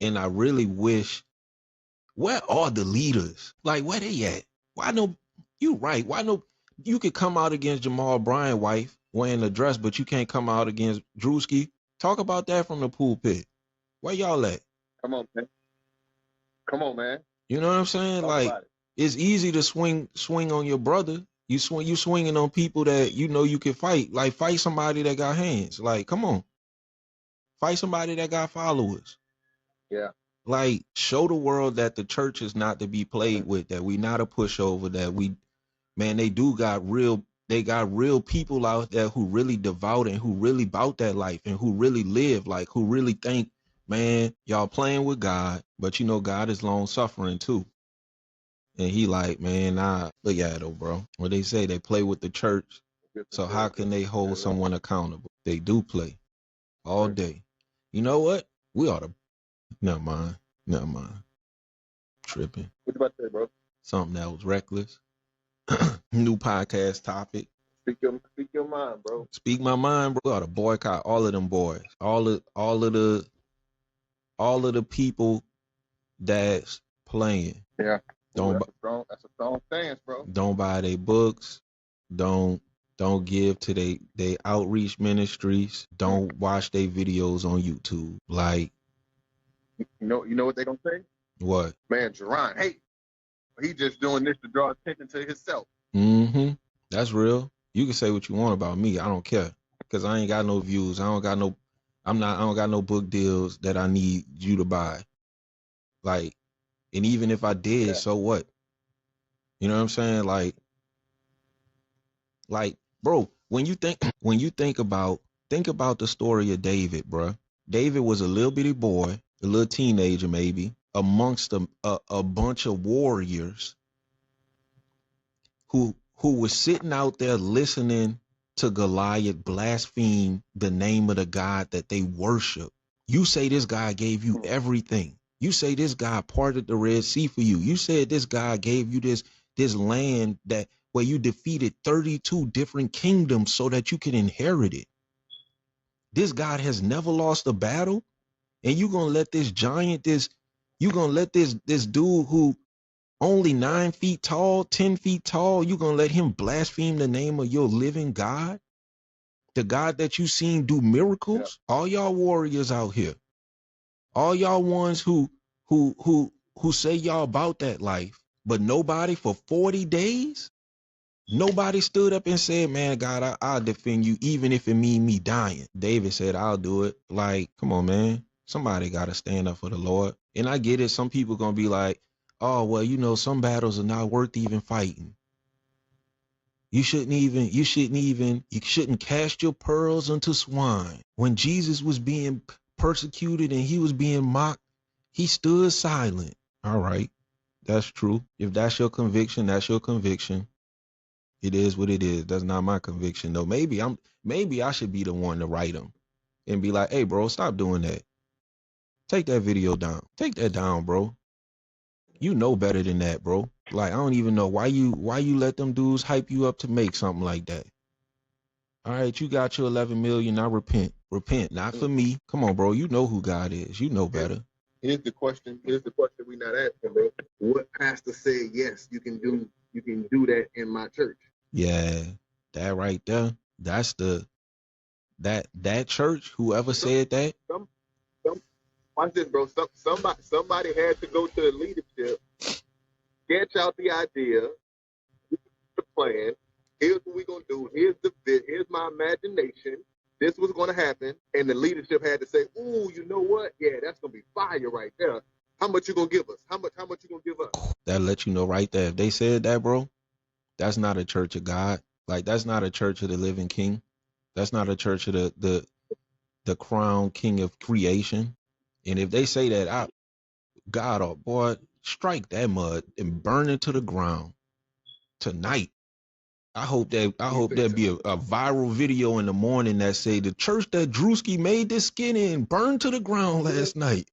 And I really wish, where are the leaders? Like, where they at? Why no, you right. Why no, you could come out against Jamal Bryant's wife wearing a dress, but you can't come out against Drewski. Talk about that from the pulpit. Where y'all at? Come on, man. Come on, man. You know what I'm saying? Talk Like, about it. it's easy to swing on your brother. You swinging on people that you know you can fight. Like, fight somebody that got hands. Like, come on. Fight somebody that got followers. Yeah. Like, show the world that the church is not to be played with, that we not a pushover, that we, man, they got real people out there who really devout and who really bout that life and who really live, like, who really think, man, y'all playing with God, but you know God is long suffering too. And he like, man, nah, look at it, bro. What they say, they play with the church. So how can they hold someone accountable? They do play all day. You know what? We ought to, never mind. Tripping. What you about to say, bro? Something that was reckless. New podcast topic. Speak your mind, bro. Speak my mind, bro. We ought to boycott all of them boys. All of the people that's playing. Yeah. That's a strong stance, bro. Don't buy their books. Don't give to they outreach ministries. Don't watch their videos on YouTube. Like, you know what they gonna say? What? Man, Jerron, hey, he just doing this to draw attention to himself. Mm-hmm. That's real. You can say what you want about me. I don't care. Because I ain't got no views. I don't got no book deals that I need you to buy. Like, and even if I did, so what? You know what I'm saying? Like, bro, when you think about the story of David, bro. David was a little bitty boy, a little teenager maybe, amongst a bunch of warriors who was sitting out there listening to Goliath blaspheme the name of the God that they worship. You say this guy gave you everything. You say this guy parted the Red Sea for you. You said this guy gave you this land that where you defeated 32 different kingdoms so that you can inherit it. This God has never lost a battle, and you gonna let this giant, this dude who only 9 feet tall, 10 feet tall, you gonna let him blaspheme the name of your living God? The God that you seen do miracles? Yeah. All y'all warriors out here. All y'all ones who say y'all about that life, but nobody for 40 days? Nobody stood up and said, man, God, I'll defend you even if it mean me dying. David said, I'll do it. Like, come on, man. Somebody got to stand up for the Lord. And I get it. Some people going to be like, oh, well, you know, some battles are not worth even fighting. You shouldn't cast your pearls into swine. When Jesus was being persecuted and he was being mocked, he stood silent. All right. That's true. If that's your conviction, that's your conviction. It is what it is. That's not my conviction though. Maybe I should be the one to write them and be like, hey bro, stop doing that. Take that video down. Take that down, bro. You know better than that, bro. Like, I don't even know why you let them dudes hype you up to make something like that. All right, you got your 11 million. Now repent. Repent, not for me. Come on, bro. You know who God is. You know better. Here's the question we not asking, bro. What pastor said, yes, you can do that in my church? Yeah, that right there. That's that church, whoever said that. Watch this, bro. Somebody had to go to the leadership, sketch out the idea, the plan. Here's what we're gonna do. Here's my imagination. This was gonna happen, and the leadership had to say, "Ooh, you know what? Yeah, that's gonna be fire right there. How much you gonna give us? How much you gonna give us?" That let you know right there. If they said that, bro, that's not a church of God. Like, that's not a church of the living King. That's not a church of the crown King of creation. And if they say that, God, oh boy, strike that mud and burn it to the ground tonight. I hope there'll be a viral video in the morning that say the church that Drewski made this skin in burned to the ground last night.